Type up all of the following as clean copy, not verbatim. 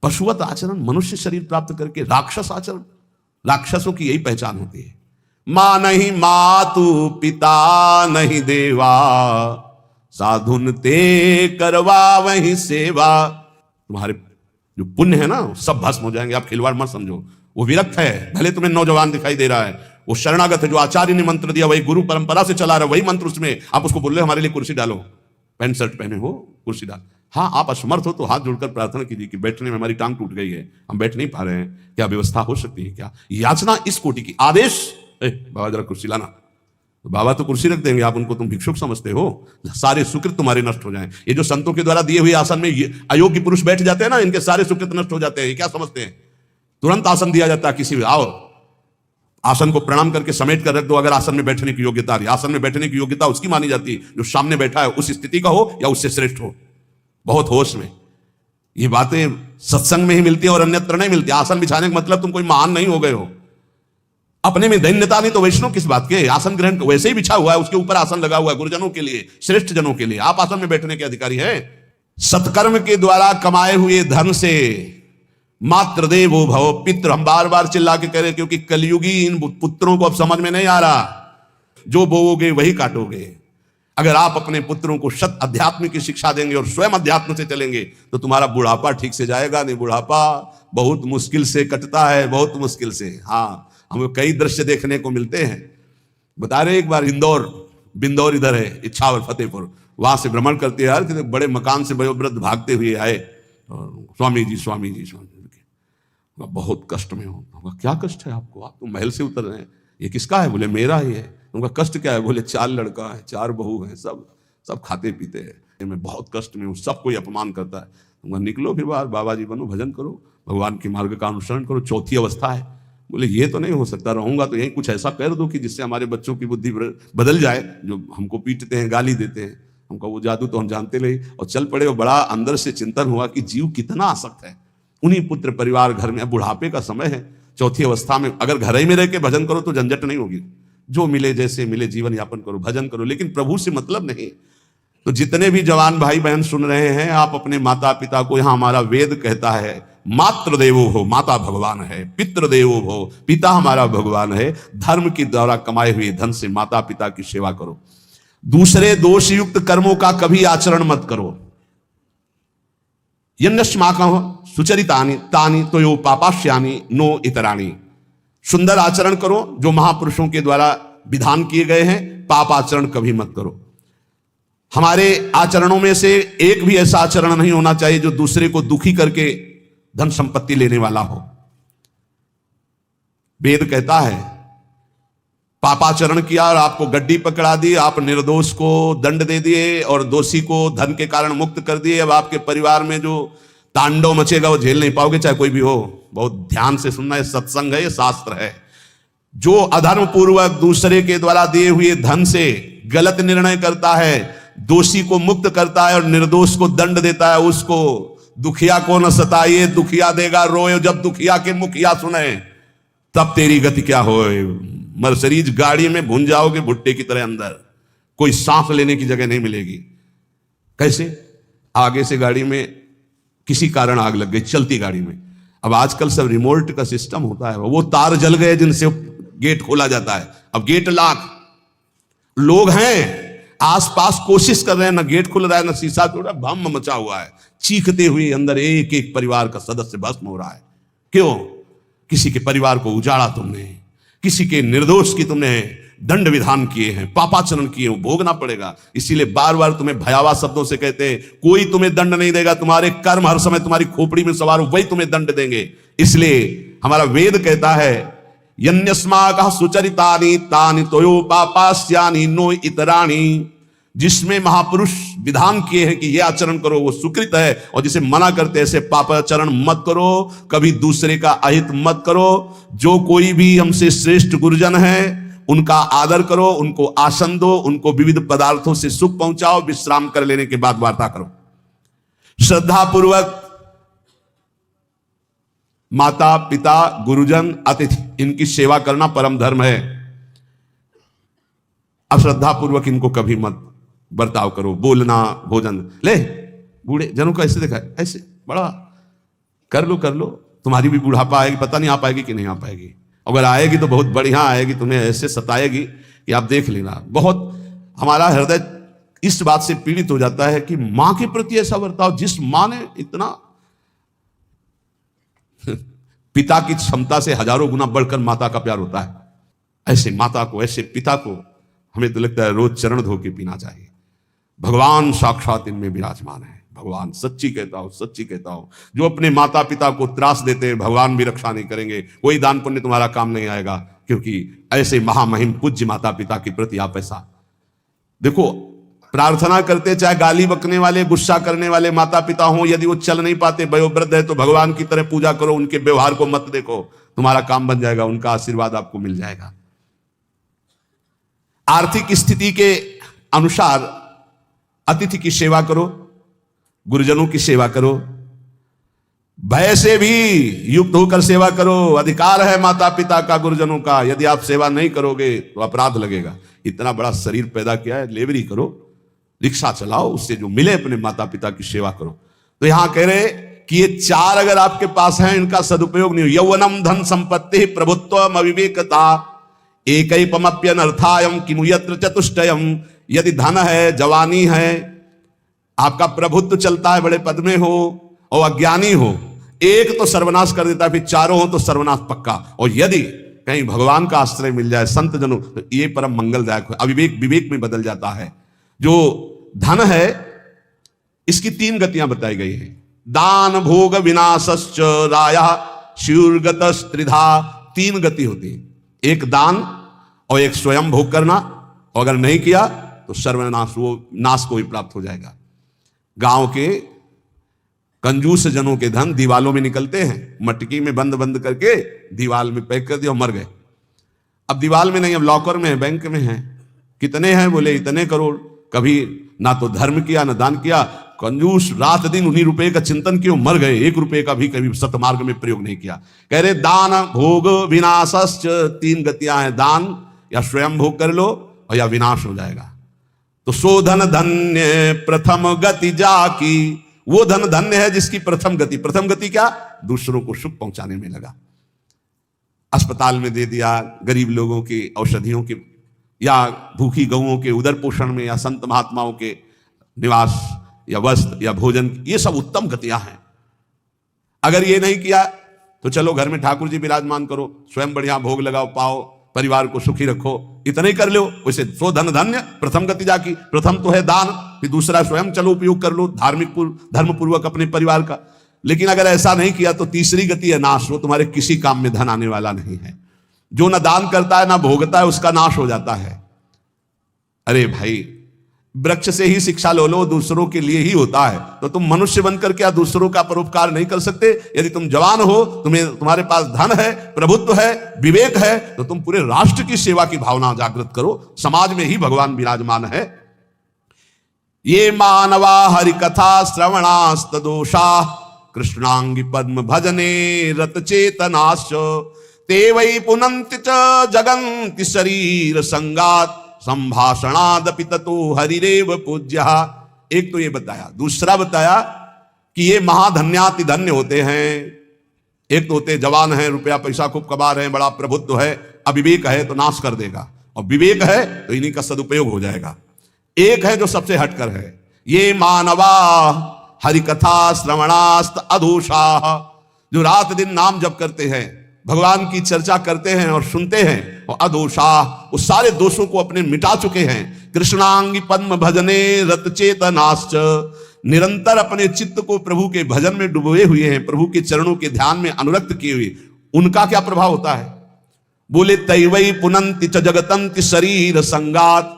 पशुवत आचरण, मनुष्य शरीर प्राप्त करके राक्षस आचरण, राक्षसों की यही पहचान होती है। मां नहीं मातु पिता नहीं देवा, साधुन ते करवा वही सेवा। तुम्हारे जो पुण्य है ना सब भस्म हो जाएंगे। आप खिलवाड़ मत समझो। वो विरक्त है, भले तुम्हें नौजवान दिखाई दे रहा है, वो शरणागत है, जो आचार्य ने मंत्र दिया वही गुरु परंपरा से चला रहा है, वही मंत्र उसमें। आप उसको बोल रहे हो हमारे लिए कुर्सी डालो, पैंट शर्ट पहने हो कुर्सी डाल। हाँ, आप असमर्थ हो तो हाथ जोड़कर प्रार्थना कीजिए कि बैठने में हमारी टांग टूट गई है, हम बैठ नहीं पा रहे हैं, क्या व्यवस्था हो सकती है क्या? याचना इस कोटि की। आदेश, बाबा जरा कुर्सी लाना, तो बाबा तो कुर्सी रख देंगे, आप उनको तुम भिक्षुक समझते हो। सारे सुकृत तुम्हारे नष्ट हो जाएं। ये जो संतों के द्वारा दिए हुए आसन में अयोग्य पुरुष बैठ जाते हैं ना, इनके सारे सुकृत नष्ट हो जाते हैं। ये क्या समझते हैं? तुरंत आसन दिया जाता है किसी भी, आओ आसन को प्रणाम करके समेट कर रख दो। अगर आसन में बैठने की योग्यता रही, आसन में बैठने की योग्यता उसकी मानी जाती है जो सामने बैठा है, उस स्थिति का हो या उससे श्रेष्ठ हो। बहुत होश में ये बातें सत्संग में ही मिलती है और अन्यत्र नहीं मिलती। आसन बिछाने का मतलब तुम कोई महान नहीं हो गए हो, अपने में दैन्यता नहीं तो वैष्णव किस बात के? आसन ग्रहण वैसे ही बिछा हुआ है, उसके ऊपर आसन लगा हुआ है गुरुजनों के लिए, श्रेष्ठ जनों के लिए। आप आसन में बैठने के अधिकारी हैं। सत्कर्म के द्वारा कमाए हुए धन से मात्र देवो भव पितृ, हम बार बार चिल्ला के कह रहे, क्योंकि कलयुगी इन पुत्रों को अब समझ में नहीं आ रहा। जो बोओगे वही काटोगे। अगर आप अपने पुत्रों को सत अध्यात्म की शिक्षा देंगे और स्वयं अध्यात्म से चलेंगे तो तुम्हारा बुढ़ापा ठीक से जाएगा। नहीं, बुढ़ापा बहुत मुश्किल से कटता है, बहुत मुश्किल से। हाँ, हमें कई दृश्य देखने को मिलते हैं। बता रहे एक बार इंदौर, बिंदौर इधर है, इच्छावर फतेहपुर, वहां से भ्रमण करते यार, बड़े मकान से वयोवृद्ध भागते हुए आए, और स्वामी जी स्वामी जी स्वामी जी, बहुत कष्ट में हो। क्या कष्ट है आपको? आप तो महल से उतर रहे हैं। ये किसका है? बोले मेरा ही है। उनका कष्ट क्या है? बोले 4 लड़का है, 4 बहू है, सब खाते पीते हैं, मैं बहुत कष्ट में हूँ, सब कोई अपमान करता है। उनका निकलो फिर बाहर, बाबा जी बनो, भजन करो, भगवान के मार्ग का अनुसरण करो। चौथी अवस्था है। बोले ये तो नहीं हो सकता, रहूंगा तो यही कुछ ऐसा कर दो कि जिससे हमारे बच्चों की बुद्धि बदल जाए, जो हमको पीटते हैं, गाली देते हैं। हमका वो जादू तो हम जानते नहीं, और चल पड़े। और बड़ा अंदर से चिंतन हुआ कि जीव कितना आसक्त है। उन्हीं पुत्र परिवार घर में, बुढ़ापे का समय है, चौथी अवस्था में, अगर घर ही में रह के भजन करो तो झंझट नहीं होगी। जो मिले जैसे मिले जीवन यापन करो, भजन करो, लेकिन प्रभु से मतलब नहीं। तो जितने भी जवान भाई बहन सुन रहे हैं, आप अपने माता पिता को, यहां हमारा वेद कहता है मातृ देवो हो, माता भगवान है, पितृ देवो हो, पिता हमारा भगवान है। धर्म के द्वारा कमाए हुए धन से माता पिता की सेवा करो। दूसरे दोष युक्त कर्मों का कभी आचरण मत करो। यन्नस्माकं सुचरितानि तानि तोयो पापाश्यानि नो इतराणि। सुंदर आचरण करो जो महापुरुषों के द्वारा विधान किए गए हैं, पाप आचरण कभी मत करो। हमारे आचरणों में से एक भी ऐसा आचरण नहीं होना चाहिए जो दूसरे को दुखी करके धन संपत्ति लेने वाला हो। वेद कहता है पापाचरण किया और आपको गड्डी पकड़ा दी, आप निर्दोष को दंड दे दिए और दोषी को धन के कारण मुक्त कर दिए। अब आपके परिवार में जो तांडव मचेगा वो झेल नहीं पाओगे, चाहे कोई भी हो। बहुत ध्यान से सुनना है, सत्संग है, ये शास्त्र है। जो अधर्म पूर्वक दूसरे के द्वारा दिए हुए धन से गलत निर्णय करता है, दोषी को मुक्त करता है और निर्दोष को दंड देता है, उसको दुखिया को न सताइए, दुखिया देगा रोए। जब दुखिया के मुखिया सुने तब तेरी गति क्या होए। मर्सिडीज गाड़ी में भुन जाओगे भुट्टे की तरह अंदर, कोई सांस लेने की जगह नहीं मिलेगी। कैसे? आगे से गाड़ी में किसी कारण आग लग गई, चलती गाड़ी में। अब आजकल सब रिमोट का सिस्टम होता है, वो तार जल गए जिनसे गेट खोला जाता है। अब गेट लॉक, लोग हैं आसपास कोशिश कर रहे हैं, ना गेट खुल रहा है ना शीशा टूटा, भम मचा हुआ है। चीखते हुए अंदर एक एक परिवार का सदस्य भस्म हो रहा है। क्यों? किसी के परिवार को उजाड़ा तुमने, किसी के निर्दोष की तुमने दंड विधान किए हैं, पापाचरण किए, वो भोगना पड़ेगा। इसीलिए बार बार तुम्हें भयावह शब्दों से कहते हैं कोई तुम्हें दंड नहीं देगा, तुम्हारे कर्म हर समय तुम्हारी खोपड़ी में सवार हो, वही तुम्हें दंड देंगे। इसलिए हमारा वेद कहता है यन्यस्माकः सुचरितानि तानि तोयो पापास्यानि नो इतराणि। जिसमें महापुरुष विधान किए हैं कि यह आचरण करो वो सुकृत है, और जिसे मना करते ऐसे पापाचरण मत करो, कभी दूसरे का अहित मत करो। जो कोई भी हमसे श्रेष्ठ गुरुजन है उनका आदर करो, उनको आसन दो, उनको विविध पदार्थों से सुख पहुंचाओ, विश्राम कर लेने के बाद वार्ता करो। श्रद्धा पूर्वक माता पिता गुरुजन अतिथि इनकी सेवा करना परम धर्म है। अश्रद्धा पूर्वक इनको कभी मत बर्ताव करो। बोलना, भोजन, ले बूढ़े जनों का ऐसे देखा है, ऐसे बड़ा कर लो, तुम्हारी भी बुढ़ापा आएगी, पता नहीं आ पाएगी कि नहीं आ पाएगी। अगर आएगी तो बहुत बढ़िया आएगी, तुम्हें ऐसे सताएगी कि आप देख लेना। बहुत हमारा हृदय इस बात से पीड़ित हो जाता है कि मां के प्रति ऐसा बर्ताव, जिस मां ने इतना पिता की क्षमता से हजारों गुना बढ़कर माता का प्यार होता है, ऐसे माता को, ऐसे पिता को हमें तो लगता है रोज चरण धो के पीना चाहिए। भगवान साक्षात इनमें विराजमान है। भगवान सच्ची कहता हूं, जो अपने माता पिता को त्रास देते हैं भगवान भी रक्षा नहीं करेंगे, कोई दान पुण्य तुम्हारा काम नहीं आएगा, क्योंकि ऐसे महामहिम पूज्य माता पिता के प्रति आप ऐसा देखो। प्रार्थना करते, चाहे गाली बकने वाले, गुस्सा करने वाले माता पिता हों, यदि वो चल नहीं पाते, वयोवृद्ध है, तो भगवान की तरह पूजा करो, उनके व्यवहार को मत देखो, तुम्हारा काम बन जाएगा, उनका आशीर्वाद आपको मिल जाएगा। आर्थिक स्थिति के अनुसार अतिथि की सेवा करो, गुरुजनों की सेवा करो, भय से भी युक्त होकर सेवा करो। अधिकार है माता पिता का, गुरुजनों का, यदि आप सेवा नहीं करोगे तो अपराध लगेगा। इतना बड़ा शरीर पैदा किया है, लेबरी करो, रिक्शा चलाओ, उससे जो मिले अपने माता पिता की सेवा करो। तो यहां कह रहे कि ये चार अगर आपके पास हैं, इनका सदुपयोग नहीं हो। यौवनम धन संपत्ति प्रभुत्वम अविवेकता एकैपमप्यनर्थायम किमु यत्र चतुष्टयम। यदि धन है, जवानी है, आपका प्रभुत्व चलता है, बड़े पद में हो और अज्ञानी हो, एक तो सर्वनाश कर देता है, फिर चारों हो तो सर्वनाश पक्का। और यदि कहीं भगवान का आश्रय मिल जाए, संत जनों, तो ये परम मंगलदायक है। अविवेक विवेक में बदल जाता है। जो धन है, इसकी तीन गतियां बताई गई हैं। दान भोग विनाशश्च राया शूर्गतस् त्रिधा। तीन गति होती है, एक दान और एक स्वयं भोग करना, और अगर नहीं किया तो सर्वनाश, वो नाश को ही प्राप्त हो जाएगा। गांव के कंजूस जनों के धन दीवालों में निकलते हैं, मटकी में बंद बंद करके दीवाल में पैक कर दिया और मर गए। अब दीवाल में नहीं, अब लॉकर में है, बैंक में है। कितने हैं? बोले इतने करोड़। कभी ना तो धर्म किया ना दान किया, कंजूस रात दिन उन्हीं रुपए का चिंतन किया, मर गए। एक रुपए का भी कभी सतमार्ग में प्रयोग नहीं किया। कह रहे दान भोग विनाशश्च, तीन गतियां हैं, दान या स्वयं भोग कर लो और या विनाश हो जाएगा। तो सो धन धन्य प्रथम गति जाकी, वो धन धन्य है जिसकी प्रथम गति क्या? दूसरों को सुख पहुंचाने में लगा। अस्पताल में दे दिया, गरीब लोगों की औषधियों के, या भूखी गौओं के उदर पोषण में, या संत महात्माओं के निवास या वस्त्र या भोजन, ये सब उत्तम गतियां हैं। अगर ये नहीं किया तो चलो घर में ठाकुर जी विराजमान करो, स्वयं बढ़िया भोग लगाओ, पाओ, परिवार को सुखी रखो, इतना ही कर लो। वैसे सो धन धन्य प्रथम गति जाकी। प्रथम तो है दान, फिर दूसरा स्वयं चलो उपयोग कर लो, धर्म पूर्वक अपने परिवार का। लेकिन अगर ऐसा नहीं किया तो तीसरी गति है नाश। वो तुम्हारे किसी काम में धन आने वाला नहीं है। जो ना दान करता है ना भोगता है, उसका नाश हो जाता है। अरे भाई, वृक्ष से ही शिक्षा लो, दूसरों के लिए ही होता है। तो तुम मनुष्य बनकर क्या दूसरों का परोपकार नहीं कर सकते? यदि तुम जवान हो, तुम्हारे पास धन है, प्रभुत्व है, विवेक है, तो तुम पूरे राष्ट्र की सेवा की भावना जागृत करो। समाज में ही भगवान विराजमान है। ये मानवा हरि कथा श्रवणास्तदोषा कृष्णांगी पद्म भजने रत चेतनाश्च ते वै पुनन्ति च जगन्ति शरीर संगात संभाषणादपि ततो हरिरेव पूज्य। एक तो ये बताया। दूसरा बताया कि ये महाधन्याति धन्य होते हैं। एक तो होते जवान हैं, रुपया पैसा खूब कमा रहे हैं, बड़ा प्रभुत्व है। अविवेक है तो नाश कर देगा, और विवेक है तो इन्हीं का सदुपयोग हो जाएगा। एक है जो सबसे हटकर है, ये मानवा हरिकथा श्रवणास्त अधोषा, जो रात दिन नाम जप करते हैं, भगवान की चर्चा करते हैं और सुनते हैं, और अदोषा, वो सारे दोषों को अपने मिटा चुके हैं। कृष्णांगी पद्म भजने रत चेतनाश्च, निरंतर अपने चित्त को प्रभु के भजन में डुबोए हुए हैं, प्रभु के चरणों के ध्यान में अनुरक्त किए हुए। उनका क्या प्रभाव होता है? बोले तैवई पुनंति च जगतंति शरीर संगात।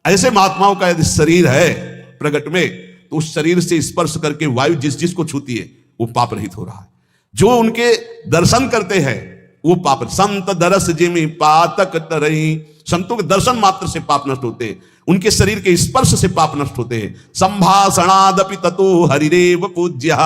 ऐसे महात्माओं का यदि शरीर है प्रगट में, तो उस शरीर से स्पर्श करके वायु जिसको छूती है वो पाप रहित हो रहा है। जो उनके दर्शन करते हैं वो पाप। संत दरस जिमि पातक तरही, संतों के दर्शन मात्र से पाप नष्ट होते हैं, उनके शरीर के स्पर्श से पाप नष्ट होते हैं। संभाषणादपि ततो हरिरेव पूज्य,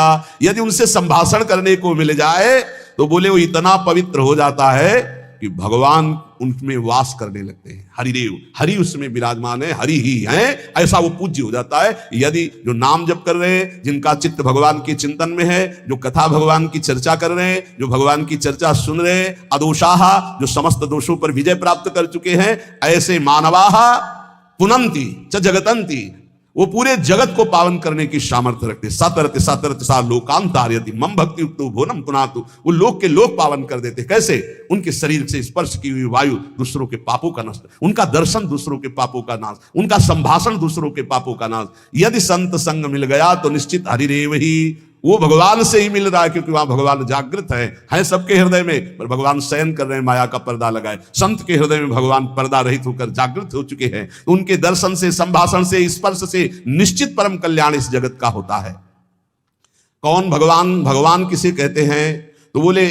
यदि उनसे संभाषण करने को मिल जाए तो बोले वो इतना पवित्र हो जाता है कि भगवान उनमें वास करने लगते हैं। हरिदेव, हरि उसमें विराजमान है, हरि ही है, ऐसा वो पूज्य हो जाता है। यदि जो नाम जप कर रहे हैं, जिनका चित्त भगवान के चिंतन में है, जो कथा भगवान की चर्चा कर रहे हैं, जो भगवान की चर्चा सुन रहे हैं, अदोषाहा, जो समस्त दोषों पर विजय प्राप्त कर चुके हैं, ऐसे मानवाहा पुनंती च जगतंती, वो पूरे जगत को पावन करने की सामर्थ्य रखते। सतरत सतरत सा लोकांतार्यति मम भक्ति युक्तो भुवनम पुनातु, वो लोक के लोक पावन कर देते। कैसे? उनके शरीर से स्पर्श की हुई वायु दूसरों के पापों का नाश, उनका दर्शन दूसरों के पापों का नाश, उनका संभाषण दूसरों के पापों का नाश। यदि संत संग मिल गया तो निश्चित हरिदेव ही, वो भगवान से ही मिल रहा है, क्योंकि वहां भगवान जागृत है सबके हृदय में, पर भगवान शयन कर रहे हैं, माया का पर्दा लगाए। संत के हृदय में भगवान पर्दा रहित होकर जागृत हो चुके हैं। उनके दर्शन से, संभाषण से, स्पर्श से निश्चित परम कल्याण इस जगत का होता है। कौन भगवान? भगवान किसे कहते हैं? तो बोले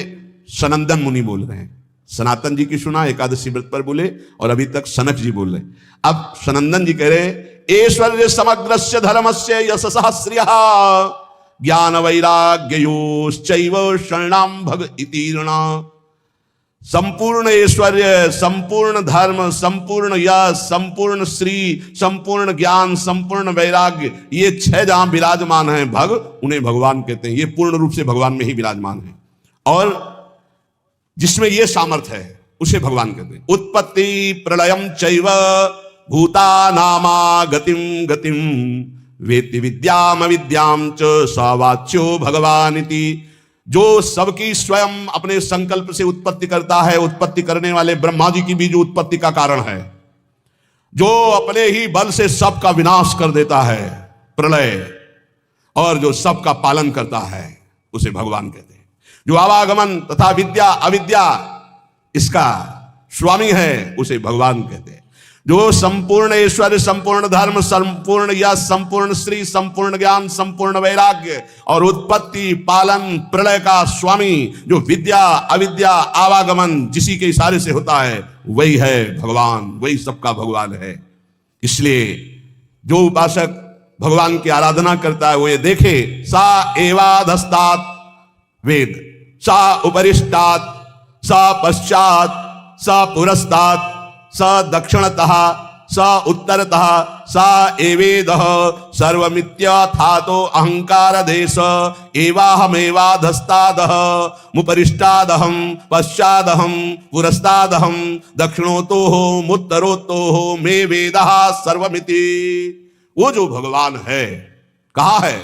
सनंदन मुनि बोल रहे हैं। सनातन जी की सुना, एकादशी व्रत पर बोले, और अभी तक सनक जी बोल रहे। अब सनंदन जी कह रहे ऐश्वर्य समग्रस्य धर्मस्य यशसः श्रियः ज्ञान वैराग्योश्चैव शरणाम भग इतीर्णा। संपूर्ण ऐश्वर्य, संपूर्ण धर्म, संपूर्ण यश, संपूर्ण श्री, संपूर्ण ज्ञान, संपूर्ण वैराग्य, ये 6 जहां विराजमान हैं भग, उन्हें भगवान कहते हैं। ये पूर्ण रूप से भगवान में ही विराजमान है, और जिसमें ये सामर्थ्य है उसे भगवान कहते हैं। उत्पत्ति प्रलयम चैव भूतानामा गतिम गतिम वेत्ति विद्याम अविद्याम च सवाच्यो भगवानिति। जो सबकी स्वयं अपने संकल्प से उत्पत्ति करता है, उत्पत्ति करने वाले ब्रह्मा जी की भी जो उत्पत्ति का कारण है, जो अपने ही बल से सबका विनाश कर देता है, प्रलय, और जो सबका पालन करता है, उसे भगवान कहते हैं। जो आवागमन तथा विद्या अविद्या इसका स्वामी है, उसे भगवान कहते हैं। जो संपूर्ण ऐश्वर्य, संपूर्ण धर्म, संपूर्ण यश, संपूर्ण श्री, संपूर्ण ज्ञान, संपूर्ण वैराग्य और उत्पत्ति, पालन, प्रलय का स्वामी, जो विद्या अविद्या आवागमन जिसी के इशारे से होता है, वही है भगवान, वही सबका भगवान है। इसलिए जो उपासक भगवान की आराधना करता है, वो ये देखे, सा एवाधस्तात् वेद, सा उपरिष्टात्, सा पश्चात्, सा पुरस्तात्, स दक्षिणतः, स उत्तरतः, स एवेदः सर्वमित्यथातो अहंकार देश एवाहमेवाधस्तादः मुपरिष्टादहं पश्चादहं पुरस्तादहं दक्षिणोतोः मुत्तरोतोः मे वेदः सर्वमिति। वो जो भगवान है, कहा है?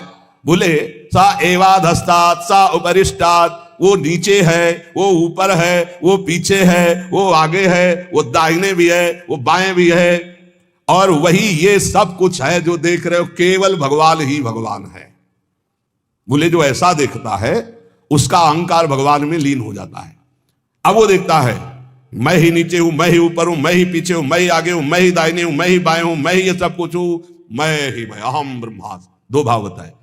बोले सा एवाधस्तात्, सा उपरिष्टात्, वो नीचे है, वो ऊपर है, वो पीछे है, वो आगे है, वो दाहिने भी है, वो बाएं भी है, और वही ये सब कुछ है जो देख रहे हो, केवल भगवान ही भगवान है। बोले जो ऐसा देखता है, उसका अहंकार भगवान में लीन हो जाता है। अब वो देखता है, मैं ही नीचे हूं, मैं ही ऊपर हूं, मैं ही पीछे हूं, मैं ही आगे हूं, मैं ही दाहिने हूं, मैं ही बाएं हूं, मैं ही ये सब कुछ हूं, मैं ही मैं, अहम ब्रह्मास्मि। 2 भाव होता है।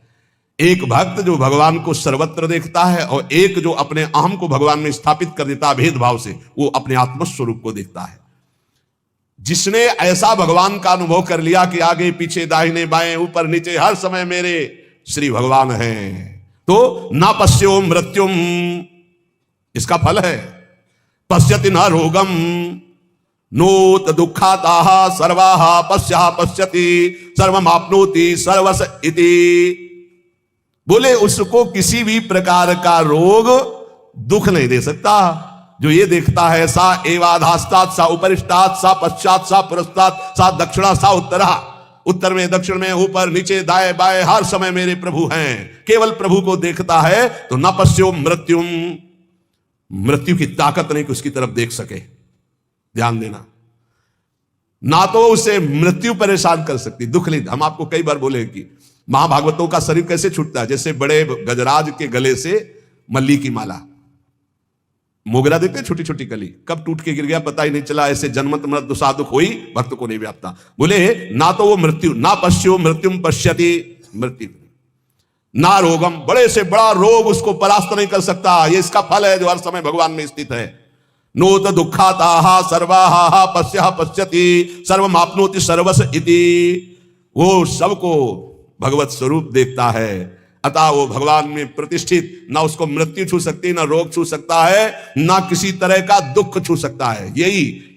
एक भक्त जो भगवान को सर्वत्र देखता है, और एक जो अपने अहम को भगवान में स्थापित कर देता है भेदभाव से, वो अपने आत्मस्वरूप को देखता है। जिसने ऐसा भगवान का अनुभव कर लिया कि आगे पीछे दाहिने बाएं ऊपर नीचे हर समय मेरे श्री भगवान हैं, तो ना पश्यो मृत्युम, इसका फल है पश्यति न रोगम नोत दुखाताः सर्वाः पश्यः पश्यति सर्वमाप्नोति सर्वस इति। बोले उसको किसी भी प्रकार का रोग दुख नहीं दे सकता। जो ये देखता है, सा एवाधास्तात्, सा उपरिष्टात्, सा पश्चात्, सा पुरस्तात्, सा दक्षिणा, सा उत्तरा, उत्तर में, दक्षिण में, ऊपर नीचे, दाएं बाएं हर समय मेरे प्रभु हैं, केवल प्रभु को देखता है, तो न पश्यो मृत्युम, मृत्यु की ताकत नहीं कि उसकी तरफ देख सके। ध्यान देना, ना तो उसे मृत्यु परेशान कर सकती, दुख नहीं। हम आपको कई बार बोले कि महाभागवतों का शरीर कैसे छूटता है, जैसे बड़े गजराज के गले से मल्ली की माला, मोगरा देते छोटी छोटी कली, कब टूट के गिर गया पता ही नहीं चला, ऐसे जन्मत मृत्यु साधुक हुई, भक्त को नहीं व्याप्ता। बोले ना तो वो मृत्यु, ना पश्यो मृत्युम पश्यति, मृत्यु ना रोगम, बड़े से बड़ा रोग उसको परास्त नहीं कर सकता। ये इसका फल है जो हर समय भगवान में स्थित है। नोत दुखाताः सर्वाः पश्यः पश्यति सर्वमाप्नोति सर्वस इति। वो सबको भगवत स्वरूप देखता है, अतः वो भगवान में प्रतिष्ठित, ना उसको मृत्यु छू सकती, ना रोग छू सकता है, ना किसी तरह का दुख छू सकता है।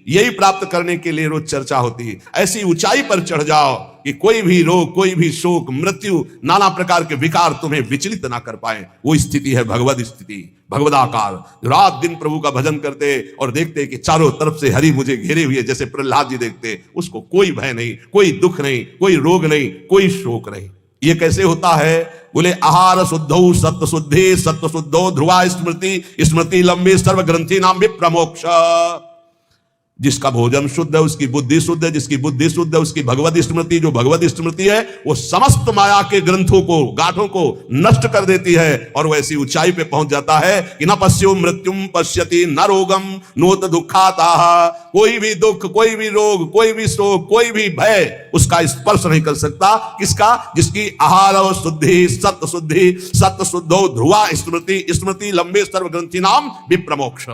यही प्राप्त करने के लिए रोज चर्चा होती है। ऐसी ऊंचाई पर चढ़ जाओ कि कोई भी रोग, कोई भी शोक, मृत्यु, नाना प्रकार के विकार तुम्हें विचलित ना कर पाए। वो स्थिति है भगवद स्थिति, भगवदाकार। रात दिन प्रभु का भजन करते और देखते कि चारों तरफ से हरि मुझे घेरे हुए, जैसे प्रहलाद जी देखते, उसको कोई भय नहीं, कोई दुख नहीं, कोई रोग नहीं, कोई शोक नहीं। ये कैसे होता है? बोले आहार शुद्धौ सत्व शुद्धि, सत्व शुद्धो ध्रुवा स्मृति, स्मृति लंबी सर्व ग्रंथि नाम विप्रमोक्ष। जिसका भोजन शुद्ध है उसकी बुद्धि शुद्ध है, जिसकी बुद्धि शुद्ध है उसकी भगवत स्मृति, जो भगवत स्मृति है वो समस्त माया के ग्रंथों को, गांठों को नष्ट कर देती है और वो ऐसी ऊंचाई पे पहुंच जाता है कि न पश्यो मृत्युम पश्यति न रोगम नोत दुखाता। कोई भी दुख, कोई भी रोग, कोई भी शोक, कोई भी भय उसका स्पर्श नहीं कर सकता। किसका? जिसकी आहार शुद्धि, सत्य शुद्धि, सत्य शुद्धो ध्रुवा स्मृति, स्मृति लंबे सर्व ग्रंथि नाम विप्रमोक्ष।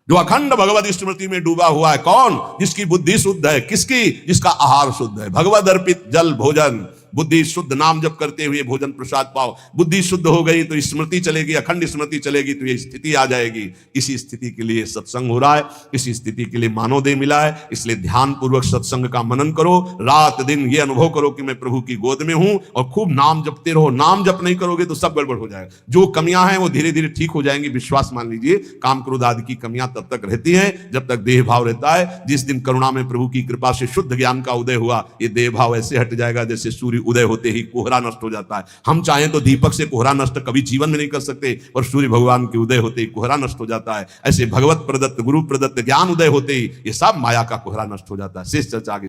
जो अखंड भगवत स्मृति में डूबा हुआ है, कौन? जिसकी बुद्धि शुद्ध है। किसकी? जिसका आहार शुद्ध है। भगवद अर्पित जल भोजन, बुद्धि शुद्ध, नाम जप करते हुए भोजन प्रसाद पाओ। बुद्धि शुद्ध हो गई तो स्मृति चलेगी, अखंड स्मृति चलेगी तो ये स्थिति आ जाएगी। इसी स्थिति के लिए सत्संग हो रहा है, इसी स्थिति के लिए मानवदेह मिला है। इसलिए ध्यान पूर्वक सत्संग का मनन करो, रात दिन ये अनुभव करो कि मैं प्रभु की गोद में हूं, और खूब नाम जपते रहो। नाम जप नहीं करोगे तो सब गड़बड़ हो जाएगा। जो कमियां हैं वो धीरे धीरे ठीक हो जाएंगी, विश्वास मान लीजिए। काम क्रोध आदि की कमियां तब तक रहती हैं जब तक देह भाव रहता है। जिस दिन करुणा में प्रभु की कृपा से शुद्ध ज्ञान का उदय हुआ, ये देह भाव ऐसे हट जाएगा जैसे सूर्य उदय होते ही कोहरा नष्ट हो जाता है। हम चाहें तो दीपक से कोहरा नष्ट कभी जीवन में नहीं कर सकते, और सूर्य भगवान के उदय होते ही कोहरा नष्ट हो जाता है। ऐसे भगवत प्रदत्त, गुरु प्रदत्त ज्ञान उदय होते ही ये सब माया का कोहरा नष्ट हो जाता है। शेष चर्चा आगे।